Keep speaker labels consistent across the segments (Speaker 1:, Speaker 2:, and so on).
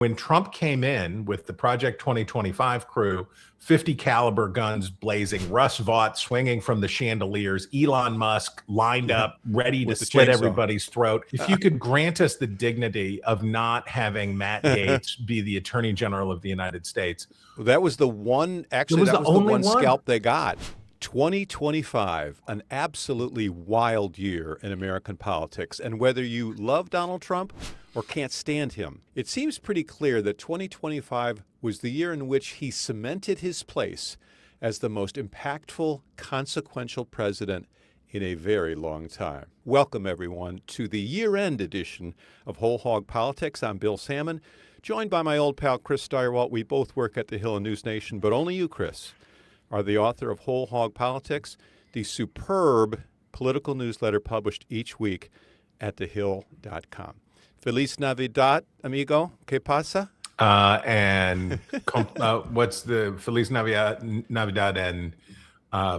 Speaker 1: when Trump came in with the Project 2025 crew, 50 caliber guns blazing, Russ Vought swinging from the chandeliers, Elon Musk lined up, ready to slit everybody's throat. If you could grant us the dignity of not having Matt Gaetz be the Attorney General of the United States.
Speaker 2: That was the one, actually, that was the one scalp they got. 2025, an absolutely wild year in American politics. And whether you love Donald Trump or can't stand him, it seems pretty clear that 2025 was the year in which he cemented his place as the most impactful, consequential president in a very long time. Welcome, everyone, to the year-end edition of Whole Hog Politics. I'm Bill Sammon, joined by my old pal, Chris Stirewalt. We both work at the Hill and News Nation, but only you, Chris, are the author of Whole Hog Politics, the superb political newsletter published each week at thehill.com. Feliz Navidad, amigo. ¿Qué pasa?
Speaker 1: What's the Feliz Navidad and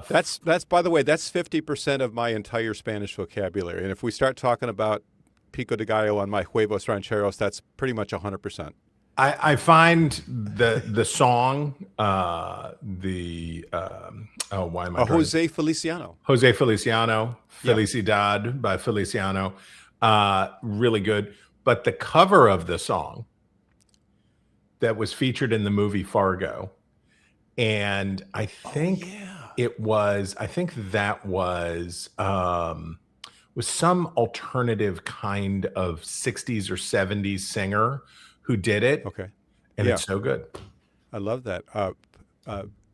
Speaker 2: that's by the way, that's 50% of my entire Spanish vocabulary. And if we start talking about pico de gallo on my huevos rancheros, that's pretty much 100%.
Speaker 1: I find the song,
Speaker 2: Jose Feliciano.
Speaker 1: Jose Feliciano, Felicidad by Feliciano, really good. But the cover of the song that was featured in the movie Fargo, and I think that was some alternative kind of 60s or 70s singer who did it.
Speaker 2: Okay.
Speaker 1: And it's so good.
Speaker 2: I love that.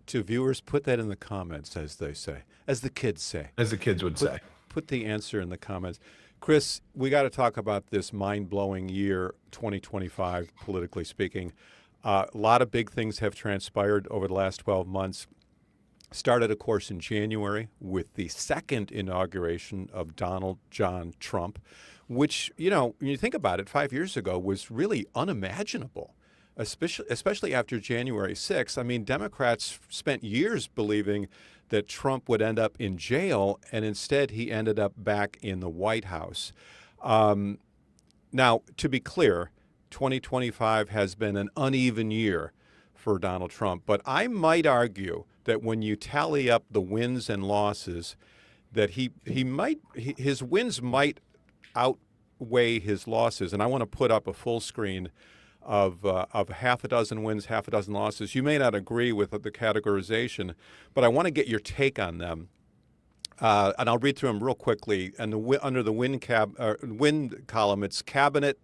Speaker 2: To viewers, put that in the comments, as they say, as the kids say.
Speaker 1: As the kids would say.
Speaker 2: Put the answer in the comments. Chris, we got to talk about this mind-blowing year, 2025, politically speaking. A lot of big things have transpired over the last 12 months. Started, of course, in January with the second inauguration of Donald John Trump, which, you know, when you think about it, 5 years ago was really unimaginable, especially after January 6th. I mean, Democrats spent years believing that Trump would end up in jail, and instead he ended up back in the White House. Now, to be clear, 2025 has been an uneven year for Donald Trump, but I might argue that when you tally up the wins and losses, that his wins might outweigh his losses. And I want to put up a full screen of half a dozen wins, half a dozen losses. You may not agree with the categorization, but I want to get your take on them. And I'll read through them real quickly. And under the win column, it's cabinet,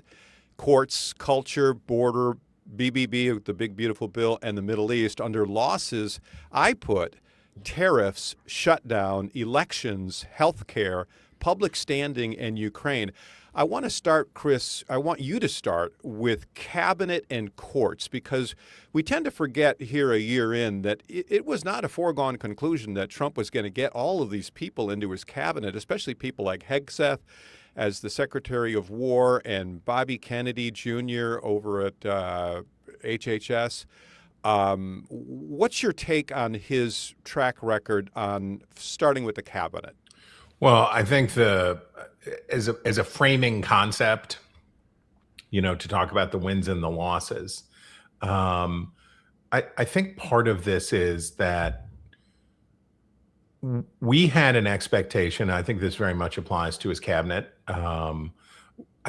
Speaker 2: courts, culture, border, BBB, the big beautiful bill, and the Middle East. Under losses, I put tariffs, shutdown, elections, healthcare, public standing, and Ukraine. I want to start, Chris, I want you to start with cabinet and courts, because we tend to forget here a year in that it was not a foregone conclusion that Trump was going to get all of these people into his cabinet, especially people like Hegseth as the Secretary of War and Bobby Kennedy Jr. over at HHS. What's your take on his track record on starting with the cabinet?
Speaker 1: Well, I think as a framing concept, you know, to talk about the wins and the losses, I think part of this is that we had an expectation. I think this very much applies to his cabinet. I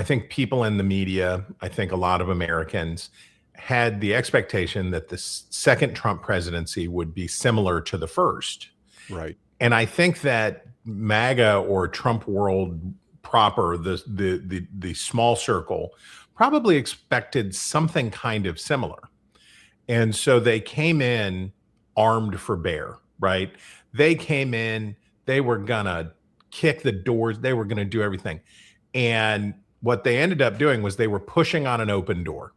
Speaker 1: think people in the media, I think a lot of Americans had the expectation that the second Trump presidency would be similar to the first.
Speaker 2: Right.
Speaker 1: And I think that MAGA or Trump world proper, the small circle, probably expected something kind of similar. And so they came in armed for bear, right? They came in, they were gonna kick the doors, they were gonna do everything. And what they ended up doing was they were pushing on an open door,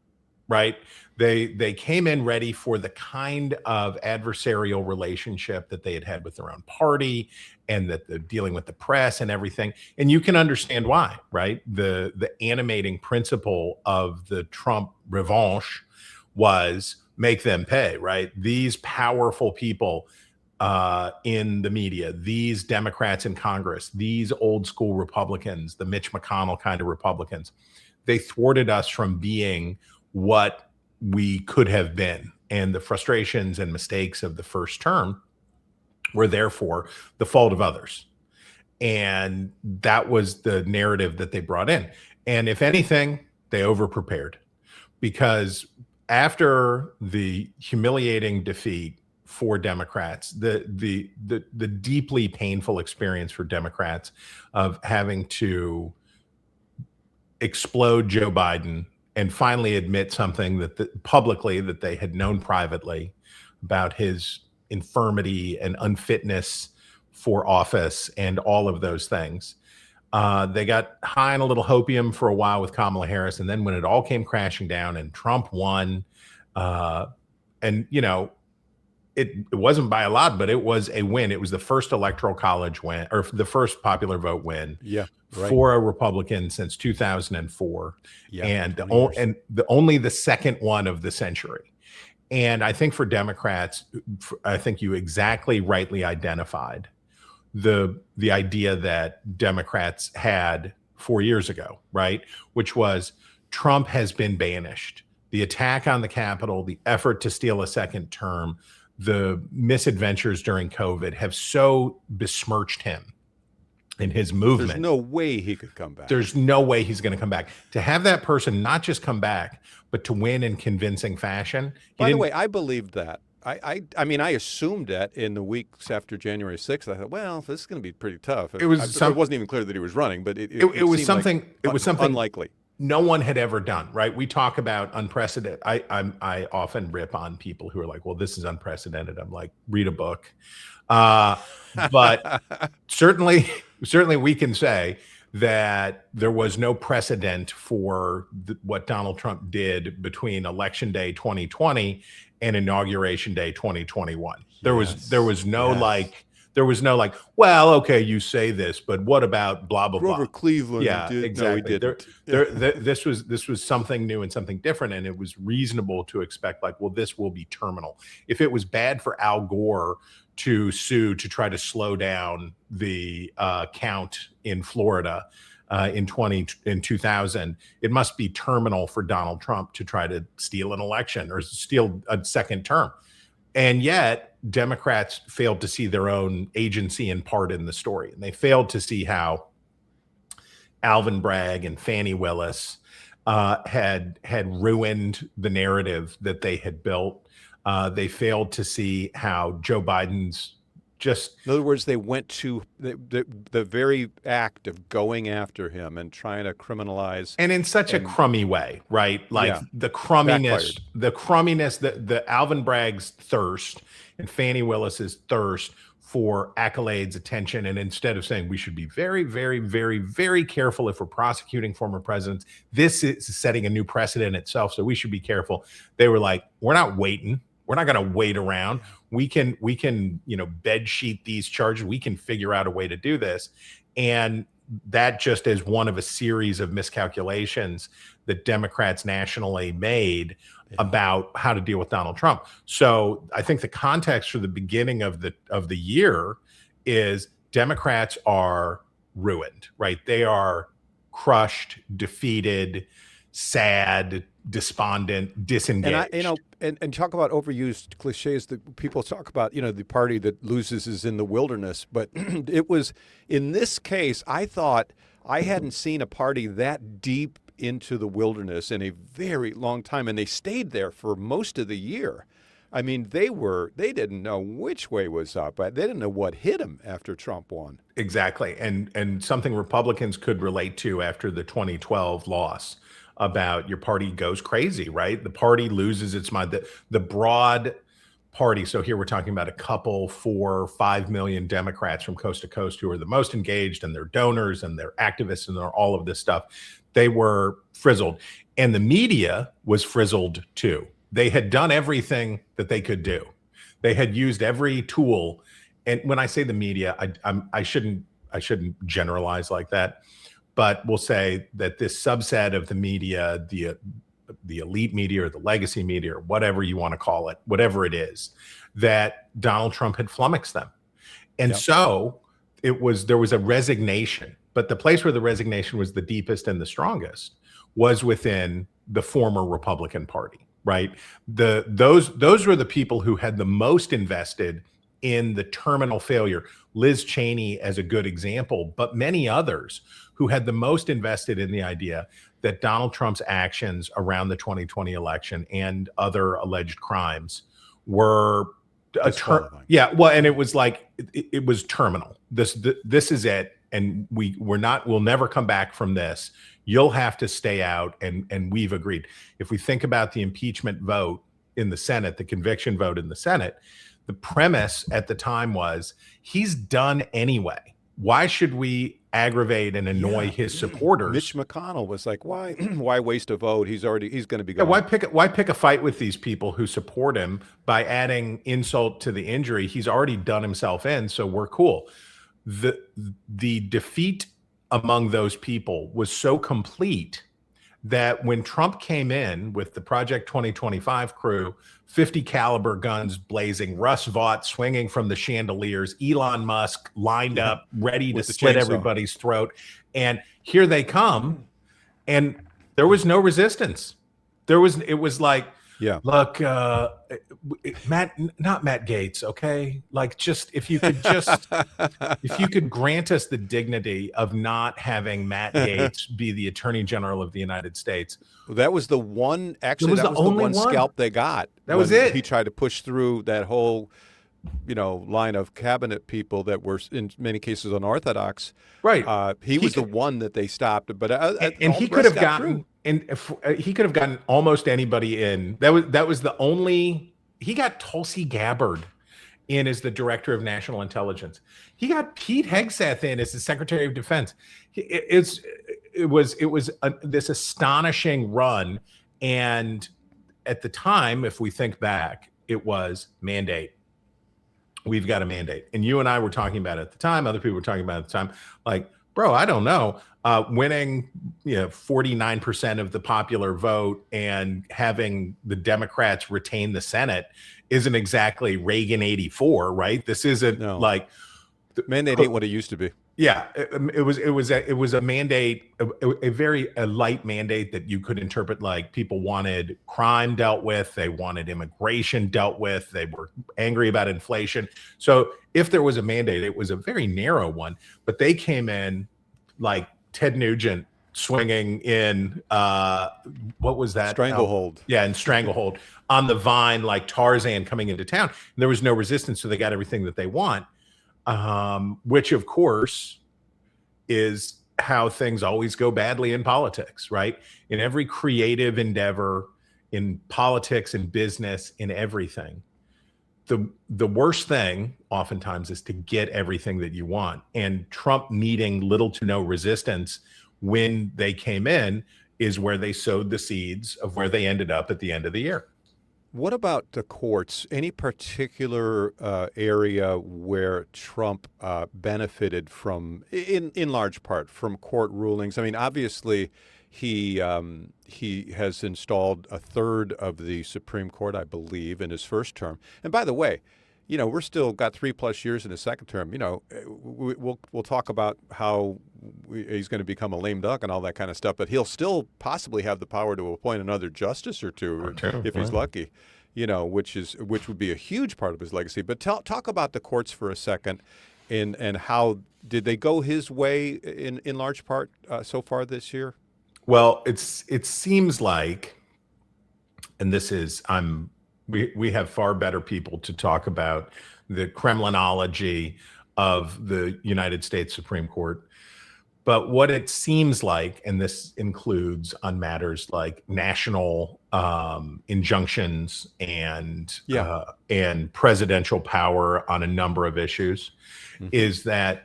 Speaker 1: right? They came in ready for the kind of adversarial relationship that they had had with their own party, and that they're dealing with the press and everything. And you can understand why, right? The animating principle of the Trump revanche was make them pay, right? These powerful people in the media, these Democrats in Congress, these old school Republicans, the Mitch McConnell kind of Republicans, they thwarted us from being what we could have been. And the frustrations and mistakes of the first term were therefore the fault of others. And that was the narrative that they brought in. And if anything, they overprepared, because after the humiliating defeat for Democrats, the deeply painful experience for Democrats of having to explode Joe Biden and finally admit something that publicly that they had known privately about his infirmity and unfitness for office and all of those things. They got high on a little hopium for a while with Kamala Harris. And then when it all came crashing down and Trump won, and, you know, it wasn't by a lot, but it was a win. It was the first electoral college win, or the first popular vote win for a Republican since 2004. And only the second one of the century. And I think for Democrats, I think you exactly rightly identified the idea that Democrats had 4 years ago, right? Which was Trump has been banished. The attack on the Capitol, the effort to steal a second term, the misadventures during COVID have so besmirched him in his movement.
Speaker 2: There's no way he could come back.
Speaker 1: There's no way he's going to come back. To have that person not just come back, but to win in convincing fashion.
Speaker 2: By the way, I believed that. I mean, I assumed that in the weeks after January 6th. I thought, well, this is going to be pretty tough. It wasn't even clear that he was running, but it
Speaker 1: was something.
Speaker 2: Like
Speaker 1: it was something
Speaker 2: unlikely.
Speaker 1: No one had ever done, right? We talk about unprecedented. I often rip on people who are like, well, this is unprecedented. I'm like, read a book. But certainly we can say that there was no precedent for what Donald Trump did between Election Day 2020 and Inauguration Day 2021. There was no like, well, okay, you say this, but what about blah blah blah?
Speaker 2: Grover Cleveland,
Speaker 1: exactly.
Speaker 2: No, he didn't.
Speaker 1: This was something new and something different, and it was reasonable to expect, like, well, this will be terminal. If it was bad for Al Gore to sue to try to slow down the count in Florida in 2000, it must be terminal for Donald Trump to try to steal an election or steal a second term. And yet Democrats failed to see their own agency and part in the story. And they failed to see how Alvin Bragg and Fani Willis had ruined the narrative that they had built. They failed to see how Joe Biden's in
Speaker 2: other words, they went to the very act of going after him and trying to criminalize,
Speaker 1: and in such a crummy way, right? Like the crumminess, the Alvin Bragg's thirst and Fani Willis's thirst for accolades, attention, and instead of saying we should be very, very, very, very careful if we're prosecuting former presidents, this is setting a new precedent itself, so we should be careful. They were like, we're not waiting. We're not going to wait around. We can, bed sheet these charges. We can figure out a way to do this. And that just is one of a series of miscalculations that Democrats nationally made about how to deal with Donald Trump. So I think the context for the beginning of the year is Democrats are ruined, right? They are crushed, defeated, sad, despondent, disengaged.
Speaker 2: And talk about overused cliches that people talk about, the party that loses is in the wilderness. But it was, in this case, I thought I hadn't seen a party that deep into the wilderness in a very long time. And they stayed there for most of the year. I mean, they didn't know which way was up. They didn't know what hit them after Trump won.
Speaker 1: Exactly. And something Republicans could relate to after the 2012 loss, about your party goes crazy, right? The party loses its mind. The broad party. So here we're talking about a couple, 4, 5 million Democrats from coast to coast who are the most engaged, and they're donors and they're activists and they're all of this stuff. They were frizzled, and the media was frizzled too. They had done everything that they could do. They had used every tool. And when I say the media, I shouldn't generalize like that. But we'll say that this subset of the media, the elite media or the legacy media or whatever you want to call it, whatever it is, that Donald Trump had flummoxed them. And so there was a resignation. But the place where the resignation was the deepest and the strongest was within the former Republican Party, right? Those were the people who had the most invested in the terminal failure. Liz Cheney as a good example, but many others who had the most invested in the idea that Donald Trump's actions around the 2020 election and other alleged crimes were yeah, well, and it was like it was terminal. This is it, and we'll never come back from this. You'll have to stay out, and we've agreed. If we think about the impeachment vote in the Senate, the conviction vote in the Senate, the premise at the time was he's done anyway. Why should we aggravate and annoy his supporters?
Speaker 2: Mitch McConnell was like, why waste a vote? He's going to be gone.
Speaker 1: Yeah, why pick a fight with these people who support him by adding insult to the injury? He's already done himself in, so we're cool. The defeat among those people was so complete that when Trump came in with the Project 2025 crew, 50 caliber guns blazing, Russ Vought swinging from the chandeliers, Elon Musk lined up, ready to slit everybody's throat. And here they come. And there was no resistance. It was like, look, not Matt Gaetz, okay? Like, just if you could grant us the dignity of not having Matt Gaetz be the Attorney General of the United States.
Speaker 2: That was the one, actually, that was the one scalp they got.
Speaker 1: That was it.
Speaker 2: He tried to push through that whole, line of cabinet people that were in many cases unorthodox.
Speaker 1: Right.
Speaker 2: He was the one that they stopped, but
Speaker 1: and he could have gotten. And he could have gotten almost anybody in. That was the only. He got Tulsi Gabbard in as the director of national intelligence. He got Pete Hegseth in as the Secretary of Defense. It was this astonishing run. And at the time, if we think back, it was mandate. We've got a mandate. And you and I were talking about it at the time. Other people were talking about it at the time. Like, bro, I don't know. Winning 49% of the popular vote and having the Democrats retain the Senate isn't exactly Reagan 84, right? This isn't like
Speaker 2: the mandate ain't what it used to be.
Speaker 1: Yeah, it was a mandate, a very light mandate that you could interpret like people wanted crime dealt with, they wanted immigration dealt with, they were angry about inflation. So if there was a mandate, it was a very narrow one, but they came in like Ted Nugent swinging in what was that?
Speaker 2: Stranglehold.
Speaker 1: Yeah, and Stranglehold on the vine like Tarzan coming into town. And there was no resistance, so they got everything that they want. Which of course is how things always go badly in politics, right? In every creative endeavor, in politics and business, in everything, the worst thing oftentimes is to get everything that you want. And Trump needing little to no resistance when they came in is where they sowed the seeds of where they ended up at the end of the year.
Speaker 2: What about the courts? Any particular area where Trump benefited from, in large part, from court rulings? I mean, obviously, he has installed a third of the Supreme Court, I believe, in his first term. And by the way, we're still got 3+ years in his second term. We'll talk about how he's going to become a lame duck and all that kind of stuff, but he'll still possibly have the power to appoint another justice or two if he's lucky, which would be a huge part of his legacy. But talk about the courts for a second, and how did they go his way in large part so far this year?
Speaker 1: Well, it seems like, and this is we have far better people to talk about the Kremlinology of the United States Supreme Court. But what it seems like, and this includes on matters like national injunctions and presidential power on a number of issues, is that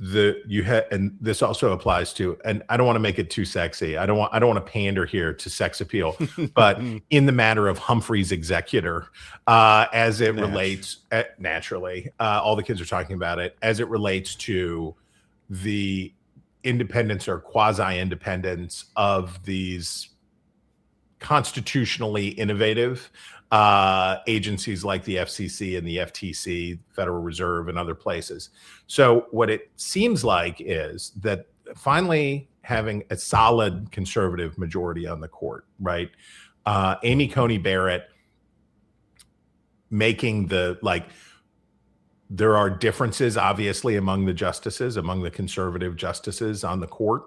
Speaker 1: and this also applies to, and I don't want to make it too sexy. I don't want to pander here to sex appeal, but in the matter of Humphrey's executor, as it relates naturally, all the kids are talking about it as it relates to the independence or quasi-independence of these constitutionally innovative agencies like the FCC and the FTC, Federal Reserve, and other places. So what it seems like is that finally having a solid conservative majority on the court, right? Amy Coney Barrett making there are differences obviously among the justices, among the conservative justices on the court.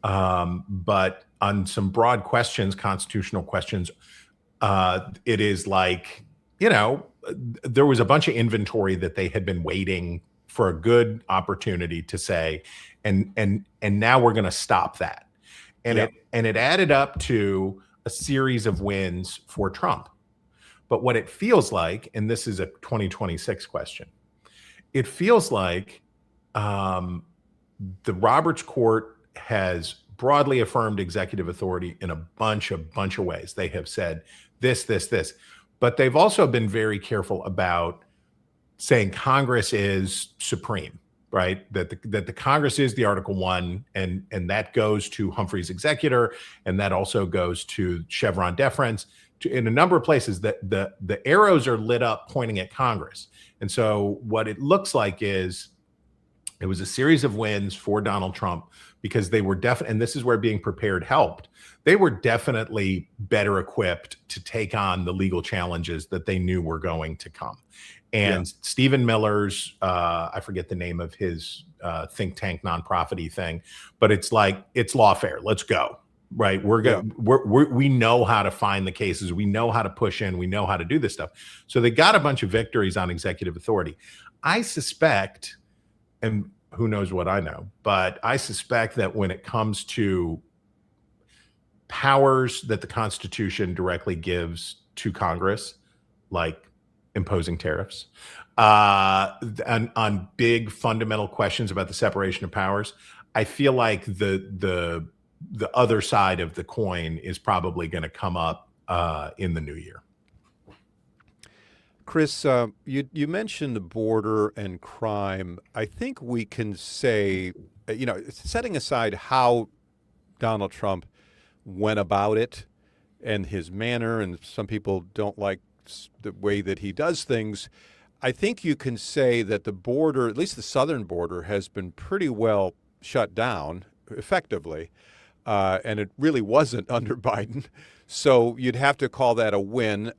Speaker 1: But on some broad questions, constitutional questions, it is there was a bunch of inventory that they had been waiting for a good opportunity to say, and now we're going to stop that. And it added up to a series of wins for Trump. But what it feels like, and this is a 2026 question, it feels like the Roberts Court has broadly affirmed executive authority in a bunch of ways. They have said this, but they've also been very careful about saying Congress is supreme, right? That the Congress is the Article 1, and that goes to Humphrey's executor, and that also goes to Chevron deference. In a number of places, that the arrows are lit up pointing at Congress. And so what it looks like is it was a series of wins for Donald Trump because they were definitely, and this is where being prepared helped, they were definitely better equipped to take on the legal challenges that they knew were going to come. And Stephen Miller's, I forget the name of his think tank nonprofit-y thing, but it's lawfare. Let's go. Right. We know how to find the cases. We know how to push in. We know how to do this stuff. So they got a bunch of victories on executive authority. I suspect, and who knows what I know, but I suspect that when it comes to powers that the Constitution directly gives to Congress, like imposing tariffs, on big fundamental questions about the separation of powers, I feel like the other side of the coin is probably going to come up in the new year.
Speaker 2: Chris, you mentioned the border and crime. I think we can say, setting aside how Donald Trump went about it and his manner, and some people don't like the way that he does things, I think you can say that the border, at least the southern border, has been pretty well shut down effectively. And it really wasn't under Biden. So you'd have to call that a win.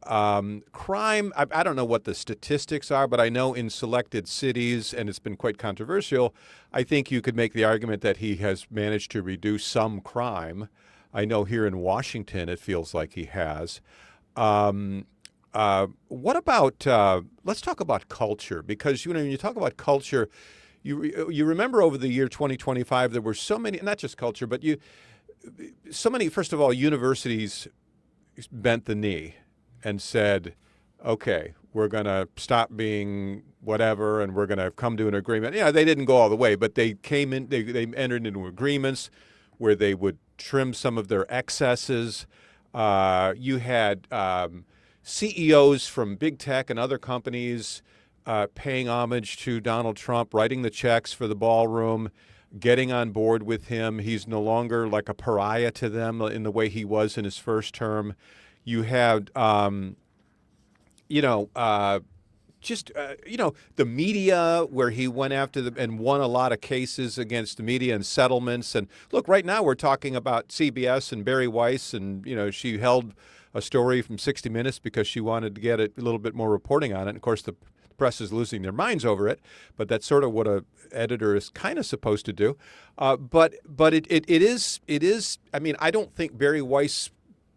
Speaker 2: Crime, I don't know what the statistics are, but I know in selected cities, and it's been quite controversial, I think you could make the argument that he has managed to reduce some crime. I know here in Washington, it feels like he has. What about, let's talk about culture, because, when you talk about culture, you remember over the year 2025, there were so many, not just culture, but so many, first of all, universities bent the knee and said, okay, we're going to stop being whatever, and we're going to come to an agreement. They didn't go all the way, but they came in, they entered into agreements where they would trim some of their excesses. You had CEOs from big tech and other companies paying homage to Donald Trump, writing the checks for the ballroom, getting on board with him. He's no longer like a pariah to them in the way he was in his first term. You had, the media, where he went after them and won a lot of cases against the media and settlements. And look, right now we're talking about CBS and Barry Weiss, and, she held a story from 60 Minutes because she wanted to get a little bit more reporting on it. And of course, the press is losing their minds over it, but that's sort of what a editor is kind of supposed to do. But it is. I mean, I don't think Barry Weiss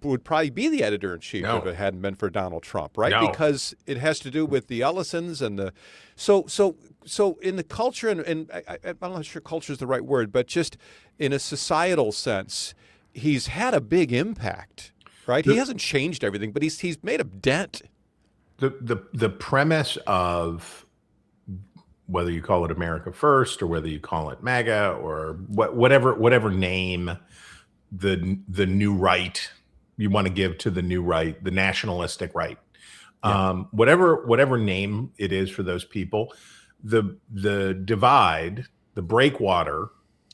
Speaker 2: would probably be the editor-in-chief if it hadn't been for Donald Trump, right?
Speaker 1: No.
Speaker 2: Because it has to do with the Ellisons and the so in the culture, and I'm not sure culture is the right word, but just in a societal sense, he's had a big impact, right? He hasn't changed everything, but he's made a dent.
Speaker 1: The premise of whether you call it America First or whether you call it MAGA or whatever name the new right you want to give to the new right, the nationalistic right, whatever name it is for those people, the divide, the breakwater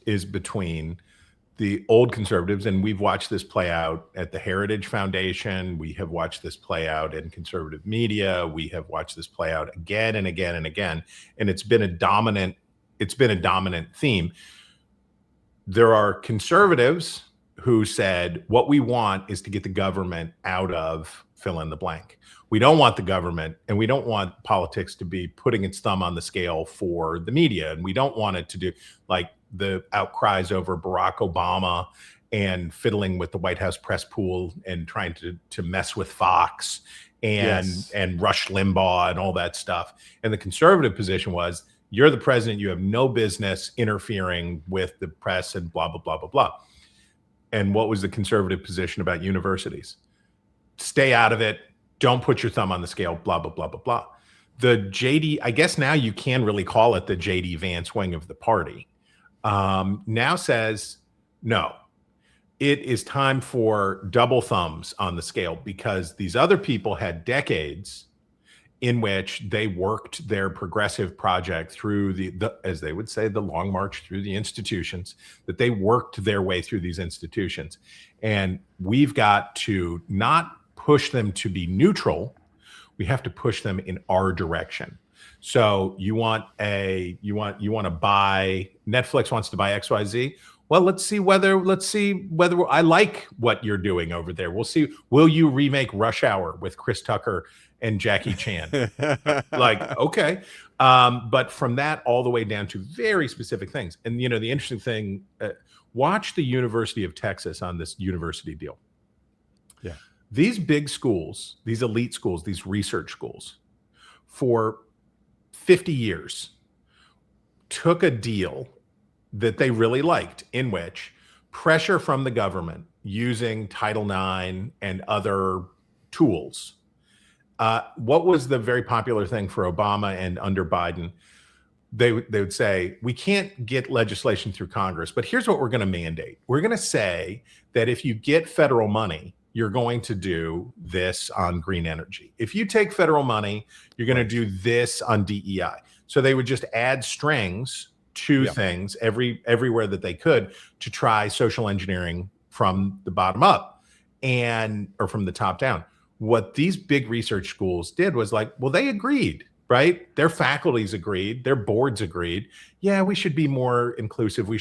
Speaker 1: is between the old conservatives, and we've watched this play out at the Heritage Foundation. We have watched this play out in conservative media. We have watched this play out again and again and again, and it's been a dominant theme. There are conservatives who said, what we want is to get the government out of fill in the blank. We don't want the government, and we don't want politics to be putting its thumb on the scale for the media. And we don't want it to do like the outcries over Barack Obama and fiddling with the White House press pool and trying to mess with Fox and Rush Limbaugh and all that stuff. And the conservative position was, you're the president, you have no business interfering with the press and blah, blah, blah, blah, blah. And what was the conservative position about universities? Stay out of it. Don't put your thumb on the scale, blah, blah, blah, blah, blah. The JD, I guess now you can really call it the JD Vance wing of the party, now says, no, it is time for double thumbs on the scale, because these other people had decades in which they worked their progressive project through the as they would say, the long march through the institutions, that they worked their way through these institutions. And we've got to not push them to be neutral. We have to push them in our direction. So you want to buy, Netflix wants to buy XYZ. Well, let's see whether I like what you're doing over there. We'll see. Will you remake Rush Hour with Chris Tucker and Jackie Chan? Like, okay. But from that all the way down to very specific things. And, you know, the interesting thing, watch the University of Texas on this university deal.
Speaker 2: Yeah.
Speaker 1: These big schools, these elite schools, these research schools, for 50 years took a deal that they really liked, in which pressure from the government using Title IX and other tools. What was the very popular thing for Obama and under Biden? They would say, we can't get legislation through Congress, but here's what we're going to mandate. We're going to say that if you get federal money, you're going to do this on green energy. If you take federal money, you're going to do this on DEI. So they would just add strings to things everywhere that they could to try social engineering from the bottom up or from the top down. What these big research schools did was like, well, they agreed, right? Their faculties agreed, their boards agreed. Yeah, we should be more inclusive. We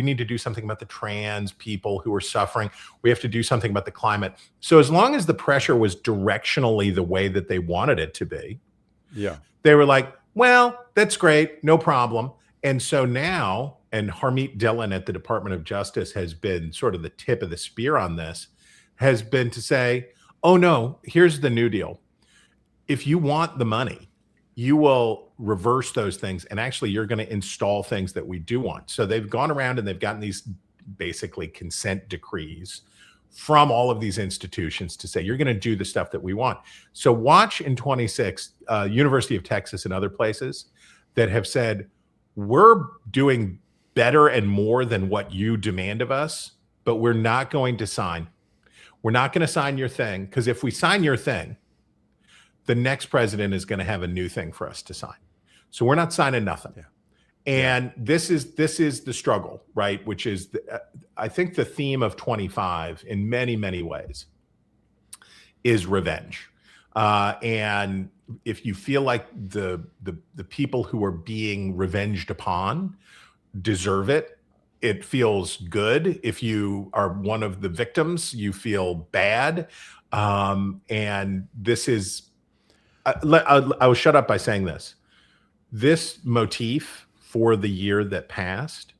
Speaker 1: need to do something about the trans people who are suffering. We have to do something about the climate. So as long as the pressure was directionally the way that they wanted it to be, they were like, well, that's great, no problem. And so now, and Harmeet Dillon at the Department of Justice has been sort of the tip of the spear on this, has been to say, oh no, here's the new deal. If you want the money, you will reverse those things. And actually, you're going to install things that we do want. So they've gone around and they've gotten these basically consent decrees from all of these institutions to say, you're going to do the stuff that we want. So watch in 26, University of Texas and other places that have said, we're doing better and more than what you demand of us, but we're not going to sign. We're not going to sign your thing, because if we sign your thing, the next president is going to have a new thing for us to sign. So we're not signing nothing. Yeah. And this is the struggle, right? Which is, I think the theme of 25 in many, many ways is revenge. And if you feel like the people who are being revenged upon deserve it, it feels good. If you are one of the victims, you feel bad. And this is, I will shut up by saying this. This motif for the year that passed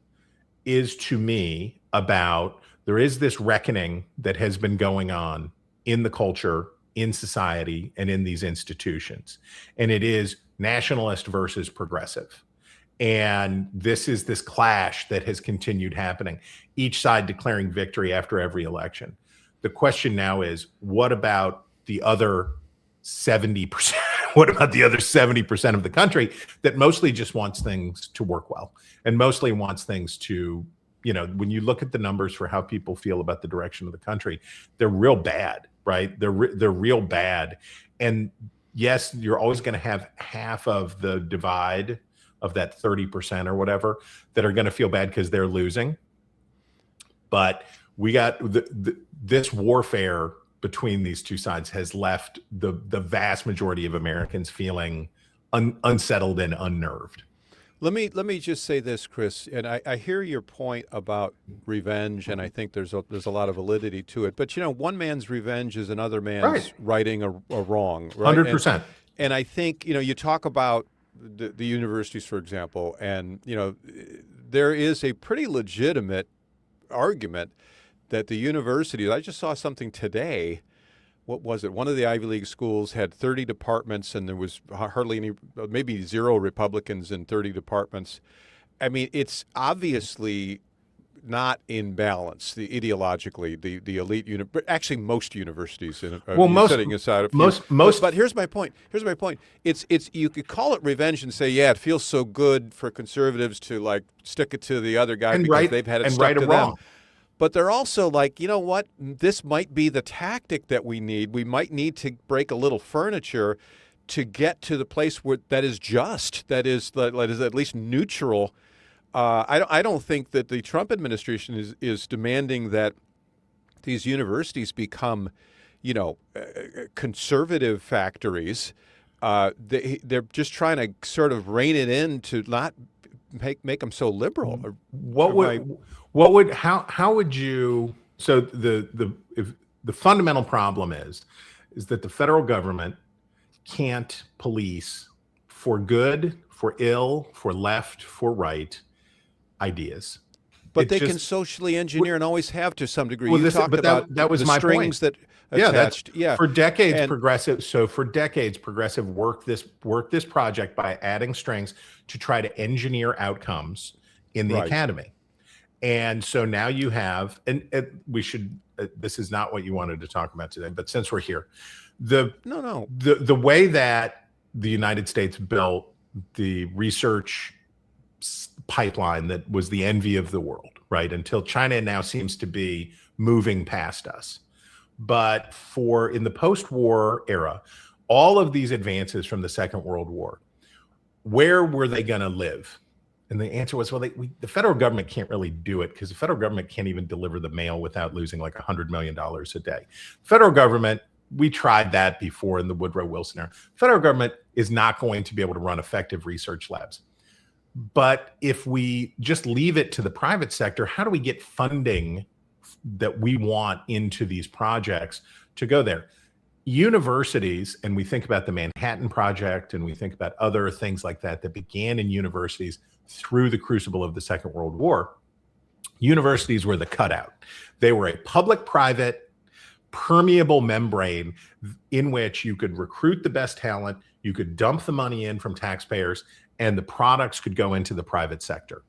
Speaker 1: is, to me, about there is this reckoning that has been going on in the culture, in society, and in these institutions. And it is nationalist versus progressive. And this is this clash that has continued happening, each side declaring victory after every election. The question now is, what about the other 70%? What about the other 70% of the country that mostly just wants things to work well and mostly wants things to, you know, when you look at the numbers for how people feel about the direction of the country, they're real bad, right? They're real bad. And yes, you're always going to have half of the divide of that 30% or whatever that are going to feel bad because they're losing. But we got this warfare between these two sides has left the vast majority of Americans feeling unsettled and unnerved.
Speaker 2: Let me just say this, Chris, and I hear your point about revenge, and I think there's a lot of validity to it. But one man's revenge is another man's
Speaker 1: Right.
Speaker 2: righting a wrong, right?
Speaker 1: 100%.
Speaker 2: And I think you talk about the universities, for example, and there is a pretty legitimate argument that the universities. I just saw something today. What was it? One of the Ivy League schools had 30 departments, and there was hardly any, maybe zero Republicans in 30 departments. I mean, it's obviously not in balance, ideologically, the elite but actually most universities. Setting aside a few. But here's my point. It's you could call it revenge and say, yeah, it feels so good for conservatives to like stick it to the other guy because they've had it stuck to them. But they're also like, you know what? This might be the tactic that we need. We might need to break a little furniture to get to the place that is just, that is at least neutral. I don't think that the Trump administration is demanding that these universities become, conservative factories. They're just trying to sort of rein it in to not make them so liberal.
Speaker 1: How would you, so if the fundamental problem is that the federal government can't police for good, for ill, for left, for right ideas.
Speaker 2: But they can socially engineer and always have to some degree.
Speaker 1: That was my
Speaker 2: strings
Speaker 1: point.
Speaker 2: that attached.
Speaker 1: For decades, progressive worked this project by adding strings to try to engineer outcomes in the academy. And so now you have, and we should. This is not what you wanted to talk about today, but since we're here, the way that the United States built the research pipeline that was the envy of the world, right? Until China now seems to be moving past us. But in the post-war era, all of these advances from the Second World War, where were they going to live? And the answer was, well, the federal government can't really do it because the federal government can't even deliver the mail without losing like $100 million a day. Federal government, we tried that before in the Woodrow Wilson era. Federal government is not going to be able to run effective research labs. But if we just leave it to the private sector, how do we get funding that we want into these projects to go there? Universities, and we think about the Manhattan Project, and we think about other things like that began in universities through the crucible of the Second World War. Universities were the cutout. They were a public-private, permeable membrane in which you could recruit the best talent, you could dump the money in from taxpayers, and the products could go into the private sector.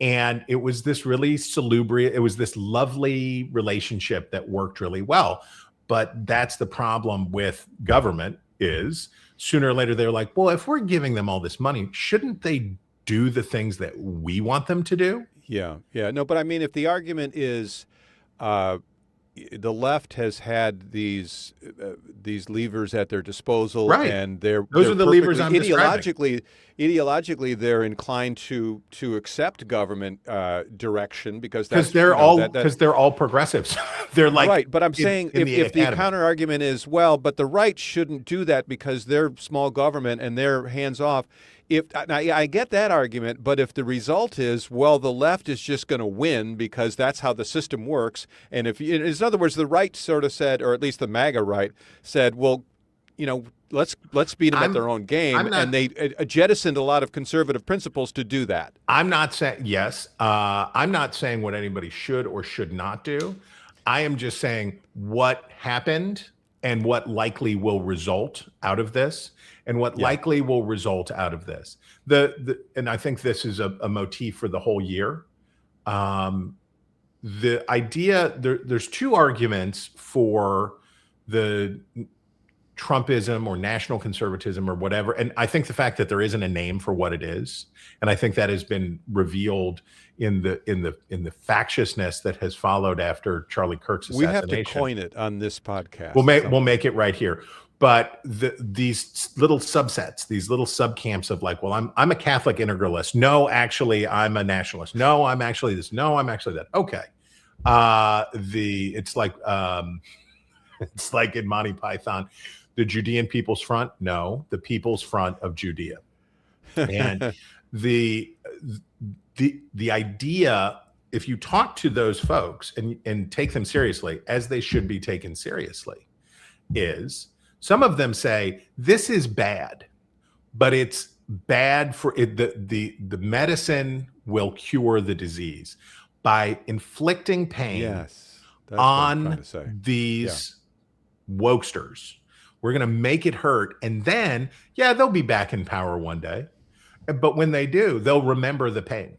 Speaker 1: And it was this really salubrious, it was this lovely relationship that worked really well. But that's the problem with government is sooner or later they're like, well, if we're giving them all this money, shouldn't they do the things that we want them to do?
Speaker 2: Yeah. No, but I mean, if the argument is the left has had these levers at their disposal,
Speaker 1: right?
Speaker 2: And
Speaker 1: those are the levers I'm describing.
Speaker 2: Ideologically, they're inclined to accept government direction because
Speaker 1: they're all progressives. They're like
Speaker 2: right. But I'm saying if the counter argument is, well, but the right shouldn't do that because they're small government and they're hands off. I get that argument, but if the result is, well, the left is just going to win because that's how the system works, and in other words, the right sort of said, or at least the MAGA right said, well, let's beat them at their own game, and they jettisoned a lot of conservative principles to do that.
Speaker 1: I'm not saying I'm not saying what anybody should or should not do. I am just saying what happened and what likely will result out of this. And what likely will result out of this. And I think this is a motif for the whole year. The idea, there's two arguments for the Trumpism or national conservatism or whatever. And I think the fact that there isn't a name for what it is, and I think that has been revealed in the factiousness that has followed after Charlie Kirk's assassination.
Speaker 2: We have to coin it on this podcast.
Speaker 1: We'll make it right here. But these little subsets, these little subcamps of like, well, I'm a Catholic integralist. No, actually, I'm a nationalist. No, I'm actually this. No, I'm actually that. Okay. It's like in Monty Python, the Judean People's Front. No, the People's Front of Judea. And the the idea, if you talk to those folks and take them seriously, as they should be taken seriously, is some of them say this is bad, but it's bad for it. The medicine will cure the disease by inflicting pain
Speaker 2: Yes, that's what I'm trying
Speaker 1: on
Speaker 2: to say. Yeah.
Speaker 1: these wokesters. We're going to make it hurt. And then, yeah, they'll be back in power one day. But when they do, they'll remember the pain.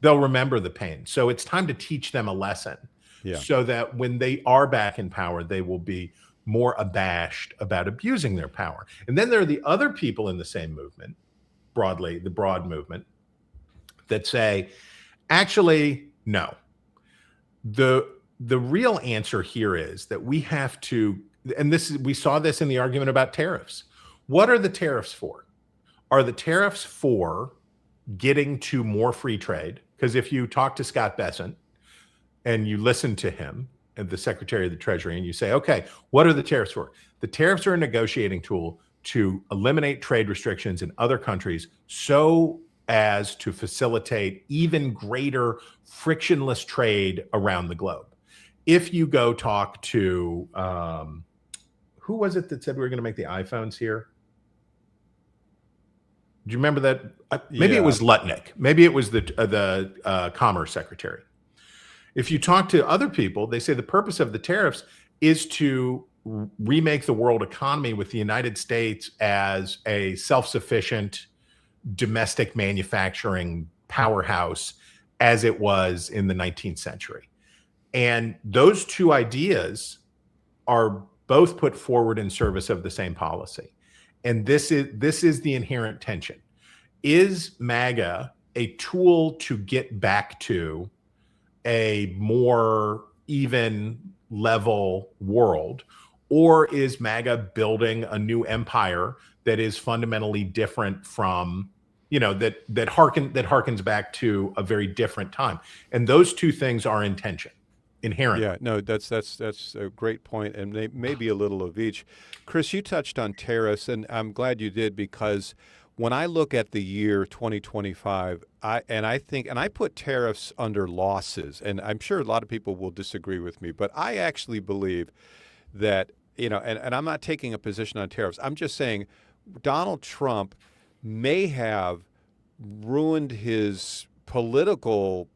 Speaker 1: They'll remember the pain. So it's time to teach them a lesson
Speaker 2: Yeah.
Speaker 1: so that when they are back in power, they will be more abashed about abusing their power. And then there are the other people in the same movement, broadly, the broad movement, that say, actually, no. The real answer here is that we have to, and we saw this in the argument about tariffs. What are the tariffs for? Are the tariffs for getting to more free trade? Because if you talk to Scott Bessent and you listen to him, and the Secretary of the Treasury, and you say, okay, what are the tariffs for? The tariffs are a negotiating tool to eliminate trade restrictions in other countries so as to facilitate even greater frictionless trade around the globe. If you go talk to, who was it that said we were going to make the iPhones here? Do you remember that? Maybe it was Lutnick. Maybe it was the Commerce Secretary. If you talk to other people, they say the purpose of the tariffs is to remake the world economy with the United States as a self-sufficient domestic manufacturing powerhouse as it was in the 19th century. And those two ideas are both put forward in service of the same policy. And this is the inherent tension. Is MAGA a tool to get back to a more even level world, or is MAGA building a new empire that is fundamentally different from, that harkens back to a very different time? And those two things are in tension, inherent.
Speaker 2: Yeah, no, that's a great point, and maybe a little of each. Chris, you touched on tariffs, and I'm glad you did, because when I look at the year 2025, I put tariffs under losses, and I'm sure a lot of people will disagree with me, but I actually believe that, and I'm not taking a position on tariffs. I'm just saying Donald Trump may have ruined his political,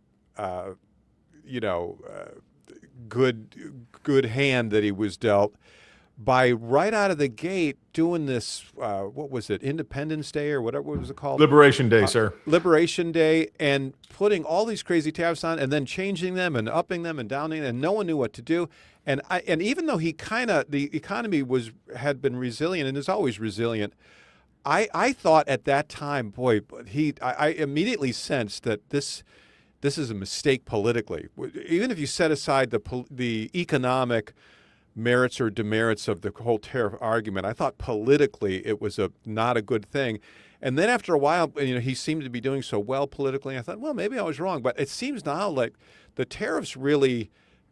Speaker 2: good hand that he was dealt by right out of the gate doing this, what was it, Independence Day or whatever was it called?
Speaker 1: Liberation Day, sir.
Speaker 2: Liberation Day, and putting all these crazy tariffs on and then changing them and upping them and downing them, and no one knew what to do. And even though the economy had been resilient and is always resilient, I thought at that time, boy, I immediately sensed that this is a mistake politically. Even if you set aside the economic merits or demerits of the whole tariff argument, I thought politically it was not a good thing. And then after a while, he seemed to be doing so well politically. I thought, well, maybe I was wrong. But it seems now like the tariffs really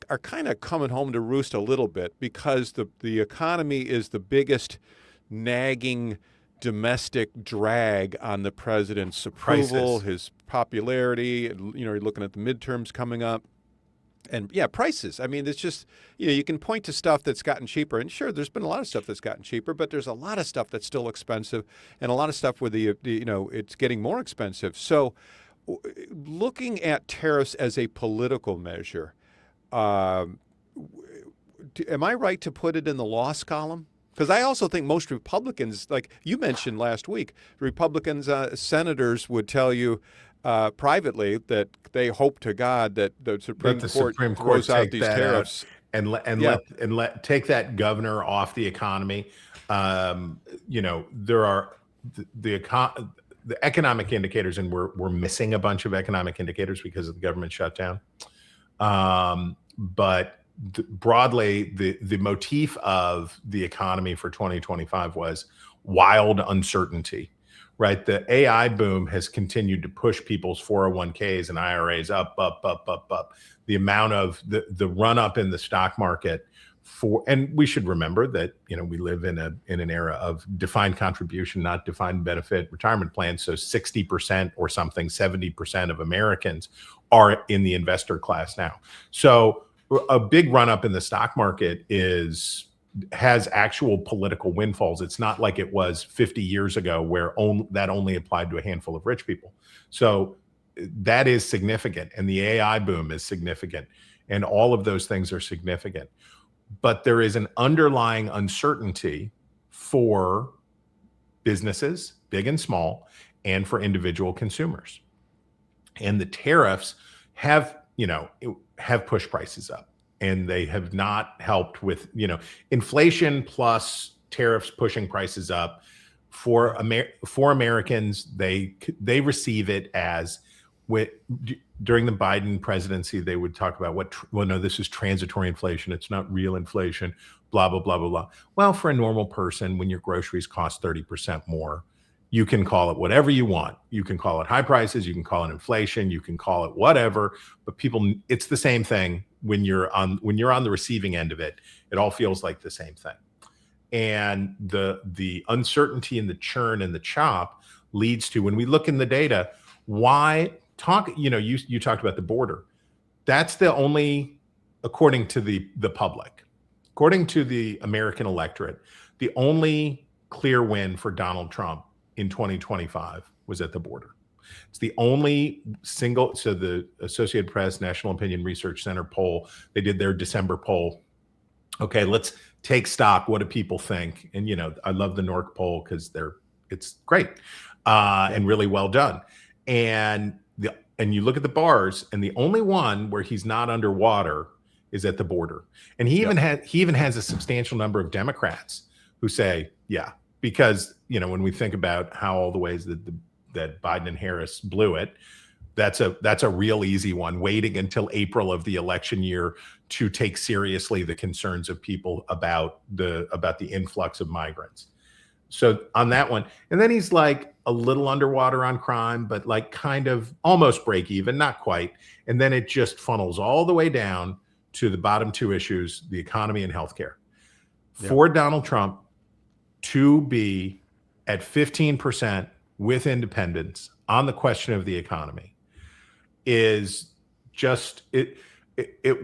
Speaker 2: are kind of coming home to roost a little bit, because the economy is the biggest nagging domestic drag on the president's approval, his popularity. You're looking at the midterms coming up. And yeah, prices. I mean, it's just, you can point to stuff that's gotten cheaper. And sure, there's been a lot of stuff that's gotten cheaper, but there's a lot of stuff that's still expensive, and a lot of stuff where it's getting more expensive. So looking at tariffs as a political measure, am I right to put it in the loss column? Because I also think most Republicans, like you mentioned last week, Republicans, senators would tell you privately that they hope to God that the Supreme Court throws out these tariffs
Speaker 1: and take that governor off the economy. There are the economic indicators, and we're missing a bunch of economic indicators because of the government shutdown. But broadly, the motif of the economy for 2025 was wild uncertainty. Right, the AI boom has continued to push people's 401ks and IRAs up. The amount of the run up in the stock market and we should remember that, we live in an era of defined contribution, not defined benefit retirement plans. So 60% or something, 70% of Americans are in the investor class now. So a big run up in the stock market has actual political windfalls. It's not like it was 50 years ago where that only applied to a handful of rich people. So that is significant, and the AI boom is significant, and all of those things are significant. But there is an underlying uncertainty for businesses, big and small, and for individual consumers. And the tariffs have pushed prices up, and they have not helped with, inflation plus tariffs pushing prices up. For Americans, they receive it as, during the Biden presidency, they would talk about no, this is transitory inflation. It's not real inflation, blah, blah, blah, blah, blah. Well, for a normal person, when your groceries cost 30% more, you can call it whatever you want. You can call it high prices. You can call it inflation. You can call it whatever. But it's the same thing when you're on the receiving end of it. It all feels like the same thing. And the uncertainty and the churn and the chop leads to, when we look in the data, you talked about the border. That's the only, according to the public, according to the American electorate, the only clear win for Donald Trump in 2025 was at the border. It's the only so the Associated Press National Opinion Research Center poll, they did their December poll. Okay, let's take stock. What do people think? And, I love the NORC poll because it's great and really well done. And you look at the bars, and the only one where he's not underwater is at the border. And he even has a substantial number of Democrats who say, yeah, because, when we think about how all the ways that Biden and Harris blew it, that's a real easy one, waiting until April of the election year to take seriously the concerns of people about the influx of migrants. So on that one, and then he's like a little underwater on crime, but like kind of almost break even, not quite. And then it just funnels all the way down to the bottom two issues, the economy and healthcare. Yep. For Donald Trump to be at 15% with independents on the question of the economy is just it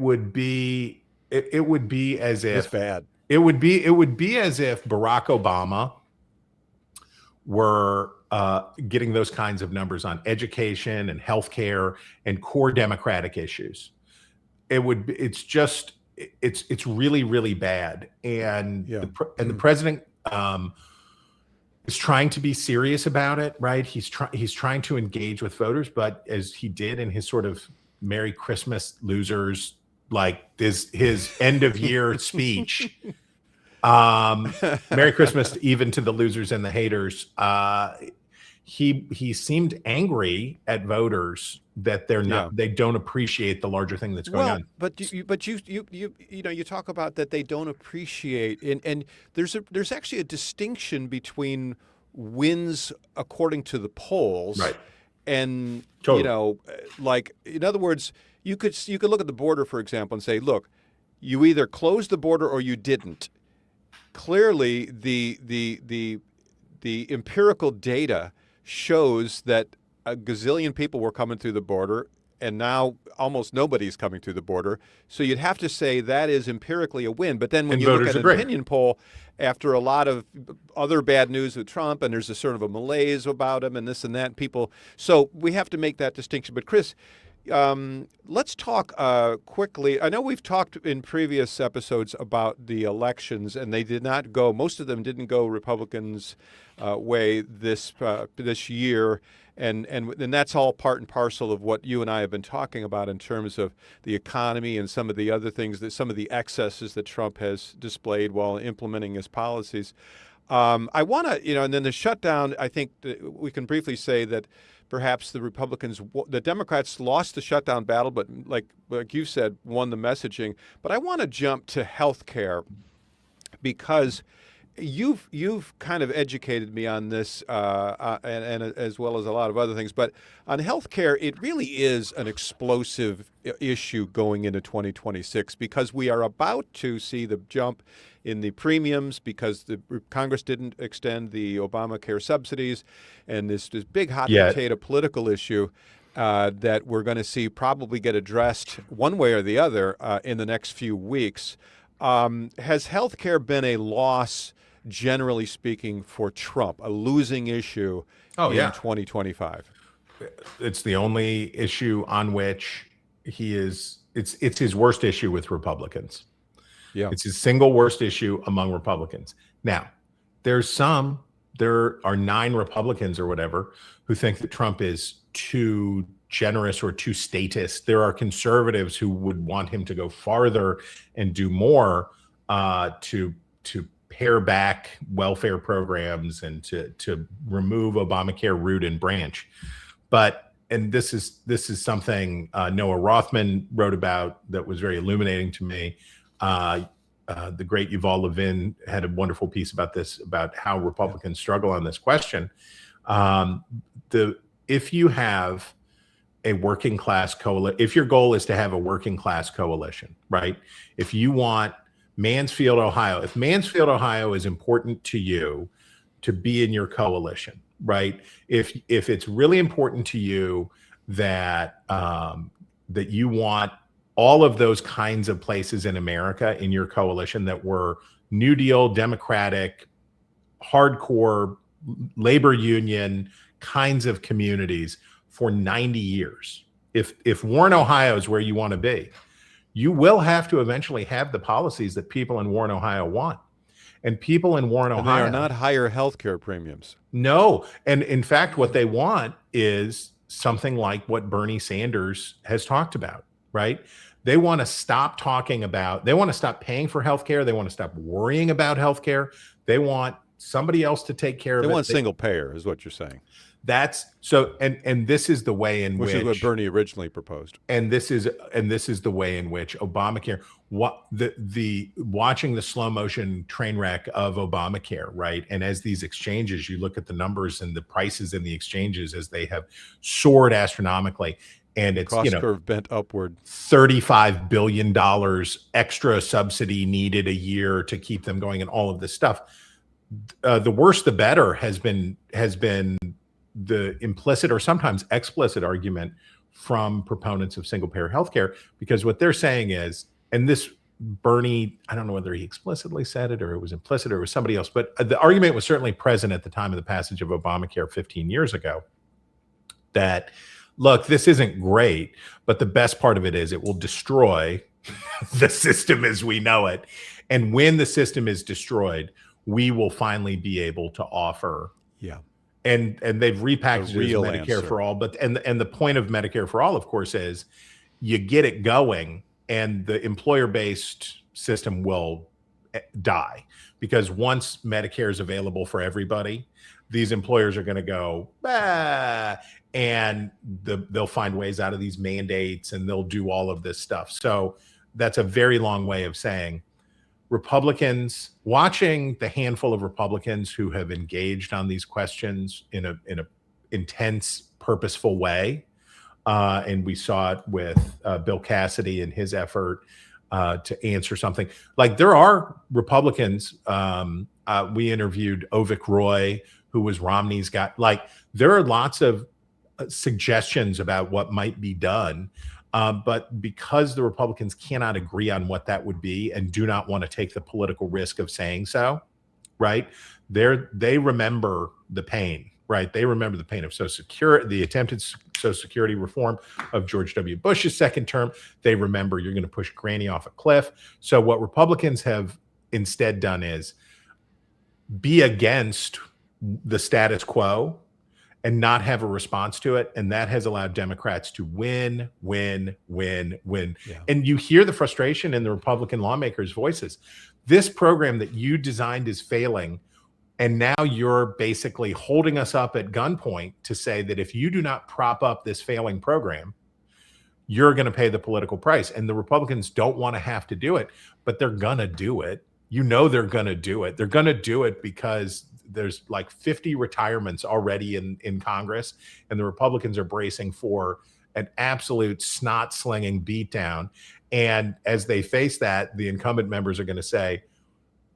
Speaker 1: would be as if
Speaker 2: it's bad.
Speaker 1: It would be as if Barack Obama were getting those kinds of numbers on education and healthcare and core democratic issues. It's really, really bad. And the president is trying to be serious about it, right? He's trying to engage with voters, but as he did in his sort of Merry Christmas losers, like his end of year speech, Merry Christmas even to the losers and the haters. He seemed angry at voters that they don't appreciate the larger thing that's going on.
Speaker 2: But you talk about that they don't appreciate, and there's actually a distinction between wins according to the polls,
Speaker 1: right?
Speaker 2: And
Speaker 1: totally.
Speaker 2: like in other words, you could look at the border, for example, and say, look, you either closed the border or you didn't. Clearly, the empirical data shows that a gazillion people were coming through the border, and now almost nobody's coming through the border. So you'd have to say that is empirically a win. But then when you look at an opinion poll, after a lot of other bad news with Trump, and there's a sort of a malaise about him and this and that, so we have to make that distinction. But Chris, let's talk quickly. I know we've talked in previous episodes about the elections, and most of them didn't go Republicans' way this year. And that's all part and parcel of what you and I have been talking about in terms of the economy and some of the other things, some of the excesses that Trump has displayed while implementing his policies. I want to, and then the shutdown, I think we can briefly say that perhaps the Democrats lost the shutdown battle, but like you said, won the messaging. But I want to jump to health care because you've kind of educated me on this, and as well as a lot of other things. But on healthcare, it really is an explosive issue going into 2026 because we are about to see the jump in the premiums because the Congress didn't extend the Obamacare subsidies, and this big hot potato political issue. That we're going to see probably get addressed one way or the other in the next few weeks. Has healthcare been a loss, generally speaking, for Trump, a losing issue in 2025?
Speaker 1: It's the only issue on which he is. It's his worst issue with Republicans.
Speaker 2: Yeah,
Speaker 1: it's his single worst issue among Republicans. Now, there are 9 Republicans or whatever who think that Trump is too generous or too statist. There are conservatives who would want him to go farther and do more to pare back welfare programs and to remove Obamacare root and branch. And this is something Noah Rothman wrote about that was very illuminating to me. The great Yuval Levin had a wonderful piece about this, about how Republicans struggle on this question. If you have a working class coalition, if your goal is to have a working class coalition, right? If you want Mansfield, Ohio, if Mansfield, Ohio is important to you to be in your coalition, right? If it's really important to you that that you want all of those kinds of places in America in your coalition that were New Deal, Democratic, hardcore labor union kinds of communities for 90 years. If Warren, Ohio is where you want to be, you will have to eventually have the policies that people in Warren, Ohio want. And people in Warren, Ohio,
Speaker 2: they are not higher healthcare premiums.
Speaker 1: No. And in fact, what they want is something like what Bernie Sanders has talked about, right? They want to stop talking about, they want to stop paying for healthcare. They want to stop worrying about healthcare. They want somebody else to take care of it.
Speaker 2: They want single payer, is what you're saying.
Speaker 1: That's so, and this is the way in which
Speaker 2: is what Bernie originally proposed.
Speaker 1: And this is the way in which Obamacare, what the watching the slow motion train wreck of Obamacare, right? And as these exchanges, you look at the numbers and the prices in the exchanges as they have soared astronomically, and it's
Speaker 2: cost curve bent upward.
Speaker 1: $35 billion extra subsidy needed a year to keep them going, and all of this stuff. The worse, the better has been the implicit or sometimes explicit argument from proponents of single payer healthcare, because what they're saying is, and this Bernie, I don't know whether he explicitly said it or it was implicit or it was somebody else, but the argument was certainly present at the time of the passage of Obamacare 15 years ago, that look, this isn't great, but the best part of it is it will destroy the system as we know it. And when the system is destroyed, we will finally be able to offer and they've repackaged it as Medicare for all. But and the point of Medicare for all, of course, is you get it going and the employer-based system will die, because once Medicare is available for everybody, these employers are going to go, and they'll find ways out of these mandates and they'll do all of this stuff. So that's a very long way of saying Republicans, watching the handful of Republicans who have engaged on these questions in a intense, purposeful way, and we saw it with Bill Cassidy and his effort to answer something. Like, there are Republicans. We interviewed Avik Roy, who was Romney's guy. Like, there are lots of suggestions about what might be done. But because the Republicans cannot agree on what that would be and do not want to take the political risk of saying so, right? They remember the pain, right? They remember the pain of Social Security, the attempted Social Security reform of George W. Bush's second term. They remember you're going to push Granny off a cliff. So what Republicans have instead done is be against the status quo and not have a response to it. And that has allowed Democrats to win. Yeah. And you hear the frustration in the Republican lawmakers' voices. This program that you designed is failing. And now you're basically holding us up at gunpoint to say that if you do not prop up this failing program, you're going to pay the political price. And the Republicans don't want to have to do it, but they're going to do it. you know they're going to do it. They're going to do it because there's like 50 retirements already in Congress, and the Republicans are bracing for an absolute snot slinging beatdown. And as they face that, the incumbent members are going to say,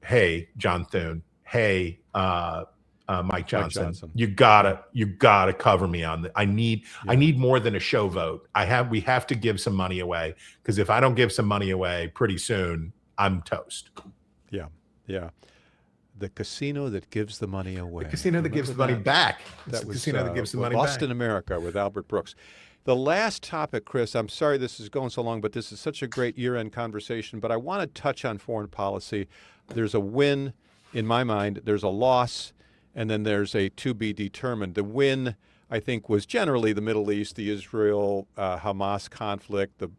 Speaker 1: "Hey, John Thune. Hey, Mike Johnson, you gotta cover me on that. I need more than a show vote. We have to give some money away, because if I don't give some money away, pretty soon I'm toast."
Speaker 2: Yeah, yeah. The casino that gives the money away.
Speaker 1: The casino that gives the money back. It's the casino that gives the money back.
Speaker 2: Lost in America with Albert Brooks. The last topic, Chris, I'm sorry this is going so long, but this is such a great year-end conversation, but I want to touch on foreign policy. There's a win in my mind, there's a loss, and then there's a to be determined. The win, I think, was generally the Middle East, the Israel-Hamas conflict, the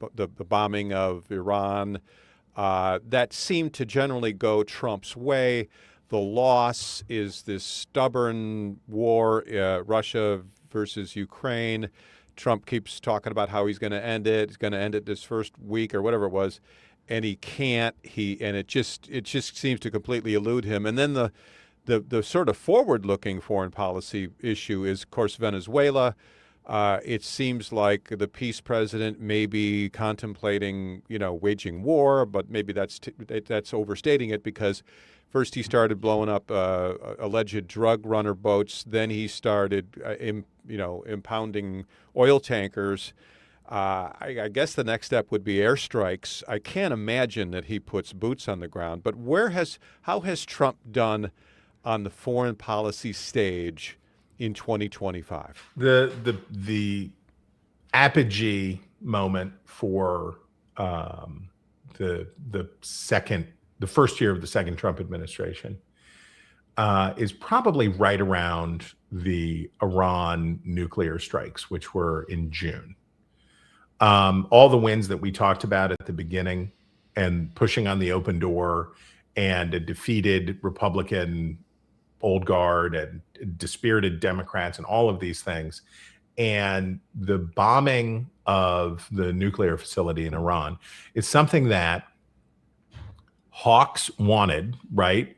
Speaker 2: bombing of Iran. That seemed to generally go Trump's way. The loss is this stubborn war, Russia versus Ukraine. Trump keeps talking about how he's going to end it. He's going to end it this first week or whatever it was, and he can't. It just seems to completely elude him. And then the sort of forward-looking foreign policy issue is, of course, Venezuela. It seems like the peace president may be contemplating, waging war, but maybe that's overstating it, because first he started blowing up alleged drug runner boats. Then he started, impounding oil tankers. I guess the next step would be airstrikes. I can't imagine that he puts boots on the ground. But how has Trump done on the foreign policy stage in 2025?
Speaker 1: The apogee moment for the first year of the second Trump administration is probably right around the Iran nuclear strikes, which were in June. All the wins that we talked about at the beginning, and pushing on the open door, and a defeated Republican old guard and dispirited Democrats and all of these things, and the bombing of the nuclear facility in Iran is something that hawks wanted, right?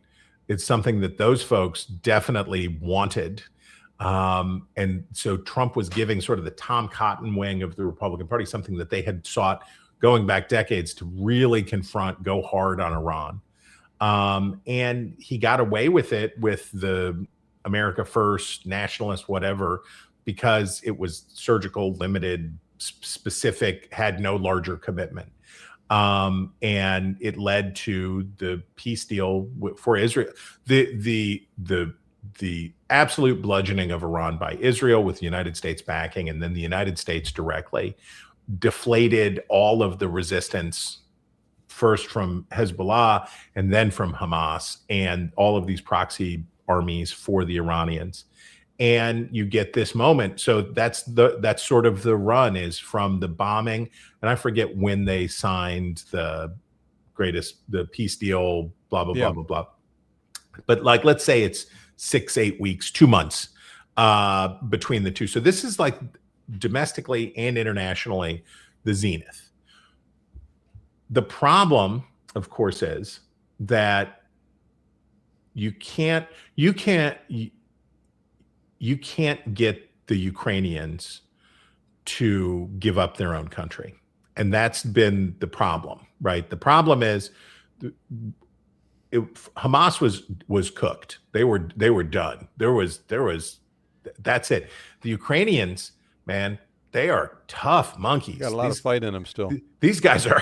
Speaker 1: It's something that those folks definitely wanted. And so Trump was giving sort of the Tom Cotton wing of the Republican Party, something that they had sought going back decades to really confront, go hard on Iran. And he got away with it with the America First, nationalist, whatever, because it was surgical, limited, specific, had no larger commitment. And it led to the peace deal for Israel. The absolute bludgeoning of Iran by Israel with the United States backing, and then the United States directly, deflated all of the resistance, first from Hezbollah and then from Hamas and all of these proxy armies for the Iranians. And you get this moment. So that's sort of the run, is from the bombing. And I forget when they signed the peace deal, blah, blah, blah, blah, blah. But like, let's say it's 6-8 weeks, 2 months between the two. So this is like domestically and internationally the zenith. The problem, of course, is that you can't get the Ukrainians to give up their own country. And that's been the problem, right? The problem is Hamas was cooked. They were done. That's it. The Ukrainians, man, they are tough monkeys.
Speaker 2: Got a lot of fight in them still.
Speaker 1: These guys are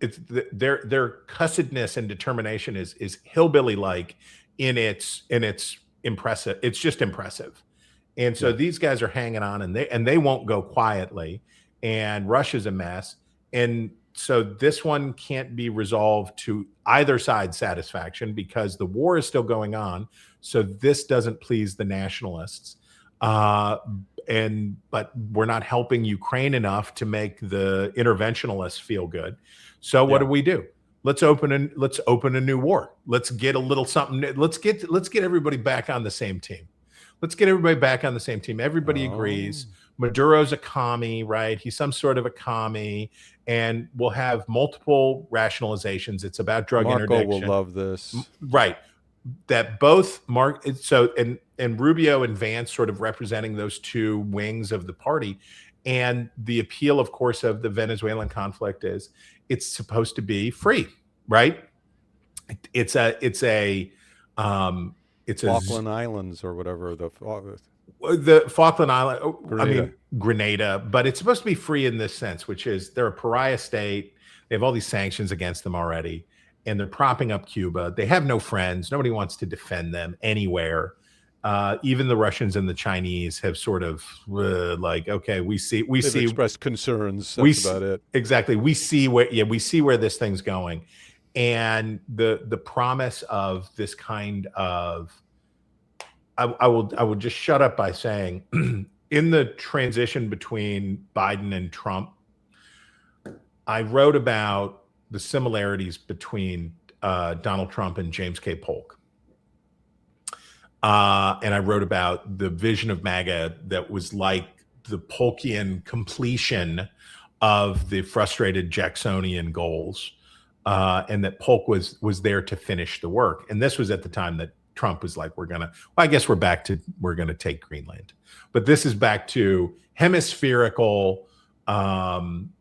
Speaker 1: it's their cussedness and determination is hillbilly like in its impressive. It's just impressive. And so these guys are hanging on, and they won't go quietly. And Russia's a mess. And so this one can't be resolved to either side's satisfaction, because the war is still going on. So this doesn't please the nationalists. But we're not helping Ukraine enough to make the interventionalists feel good. So what do? Let's open a new war. Let's get a little something. Let's get everybody back on the same team. Everybody agrees. Maduro's a commie, right? He's some sort of a commie, and we'll have multiple rationalizations. It's about drug
Speaker 2: Marco
Speaker 1: interdiction.
Speaker 2: will love this.
Speaker 1: Right. That both and Rubio and Vance sort of representing those two wings of the party. And the appeal, of course, of the Venezuelan conflict is it's supposed to be free, right? It's
Speaker 2: Falkland Islands or whatever
Speaker 1: the Falkland Island,
Speaker 2: Grenada.
Speaker 1: Grenada, but it's supposed to be free in this sense, which is they're a pariah state. They have all these sanctions against them already, and they're propping up Cuba. They have no friends. Nobody wants to defend them anywhere. Even the Russians and the Chinese have sort of okay, they've
Speaker 2: expressed concerns. That's about it.
Speaker 1: Exactly. We see where this thing's going. And the promise of this kind of, I will just shut up by saying, in the transition between Biden and Trump, I wrote about the similarities between Donald Trump and James K. Polk. And I wrote about the vision of MAGA that was like the Polkian completion of the frustrated Jacksonian goals. And that Polk was there to finish the work. And this was at the time that Trump was like, we're going to take Greenland. But this is back to hemispherical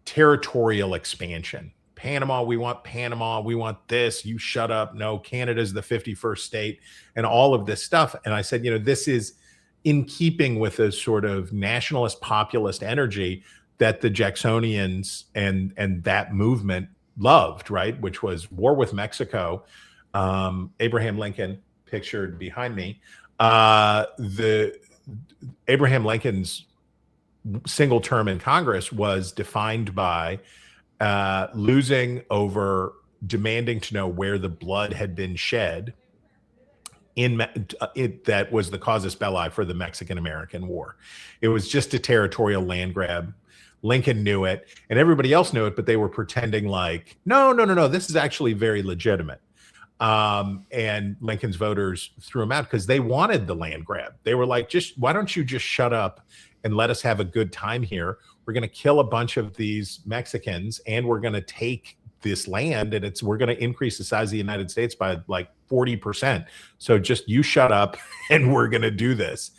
Speaker 1: territorial expansion. Panama, we want this, you shut up. No, Canada's the 51st state and all of this stuff. And I said, this is in keeping with a sort of nationalist populist energy that the Jacksonians and that movement loved, right? Which was war with Mexico. Abraham Lincoln, pictured behind me. The Abraham Lincoln's single term in Congress was defined by losing over demanding to know where the blood had been shed that was the casus belli for the Mexican-American War. It was just a territorial land grab. Lincoln knew it and everybody else knew it, but they were pretending like, no, this is actually very legitimate. And Lincoln's voters threw him out because they wanted the land grab. They were like, why don't you just shut up and let us have a good time here? We're going to kill a bunch of these Mexicans and we're going to take this land and we're going to increase the size of the United States by like 40%. So just you shut up and we're going to do this.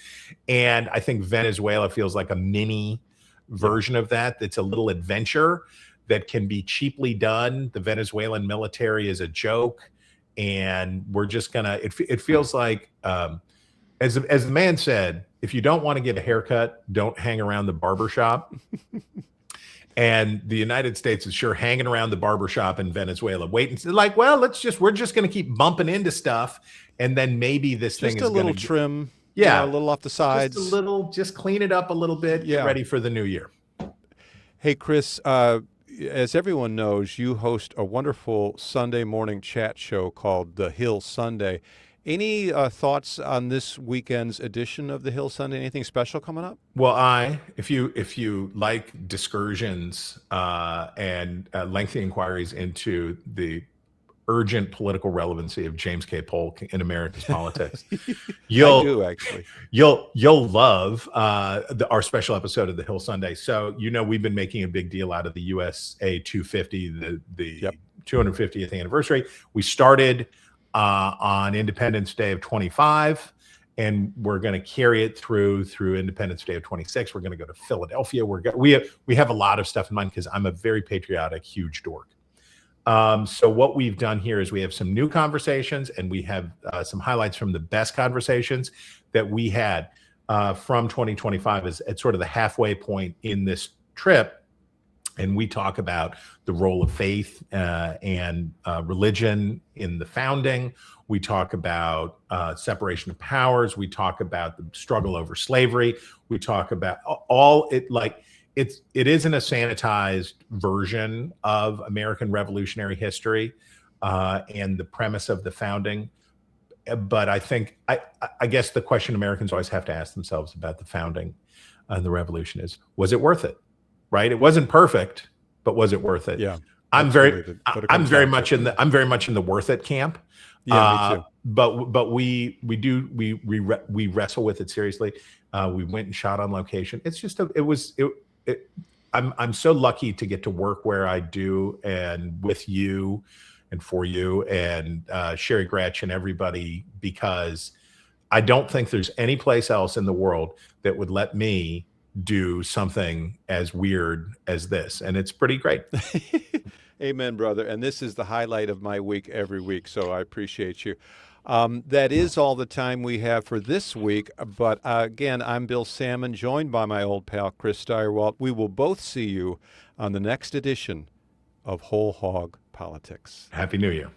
Speaker 1: And I think Venezuela feels like a mini version of that. That's a little adventure that can be cheaply done. The Venezuelan military is a joke. And we're just going to, it feels like, as the man said, if you don't want to get a haircut, don't hang around the barbershop. And the United States is sure hanging around the barbershop in Venezuela, waiting. Like, well, we're just going to keep bumping into stuff. And then maybe this thing is
Speaker 2: just a little trim.
Speaker 1: Yeah.
Speaker 2: A little off the sides.
Speaker 1: Just clean it up a little bit. Get ready for the new year.
Speaker 2: Hey, Chris, as everyone knows, you host a wonderful Sunday morning chat show called The Hill Sunday. Any thoughts on this weekend's edition of The Hill Sunday? Anything special coming up?
Speaker 1: Well, if you like discursions and lengthy inquiries into the urgent political relevancy of James K. Polk in America's politics, you'll love our special episode of The Hill Sunday. So we've been making a big deal out of the USA 250, the 250th anniversary. We started on Independence Day of 25, and we're going to carry it through Independence Day of 26. We're going to go to Philadelphia. We have a lot of stuff in mind because I'm a very patriotic, huge dork. So what we've done here is we have some new conversations, and we have some highlights from the best conversations that we had from 2025 as at sort of the halfway point in this trip. And we talk about the role of faith and religion in the founding. We talk about separation of powers. We talk about the struggle over slavery. We talk about it isn't a sanitized version of American Revolutionary history and the premise of the founding. But I think, I guess the question Americans always have to ask themselves about the founding and the revolution is, was it worth it? Right? It wasn't perfect, but was it worth it?
Speaker 2: Yeah.
Speaker 1: I'm very much in the worth it camp.
Speaker 2: Yeah, me too.
Speaker 1: But we wrestle with it seriously. We went and shot on location. It's just I'm so lucky to get to work where I do, and with you and for you and Sherry Gretch and everybody, because I don't think there's any place else in the world that would let me do something as weird as this. And it's pretty great.
Speaker 2: Amen, brother. And this is the highlight of my week every week, so I appreciate you. That is all the time we have for this week. But again, I'm Bill Sammon, joined by my old pal, Chris Stirewalt. We will both see you on the next edition of Whole Hog Politics.
Speaker 1: Happy New Year.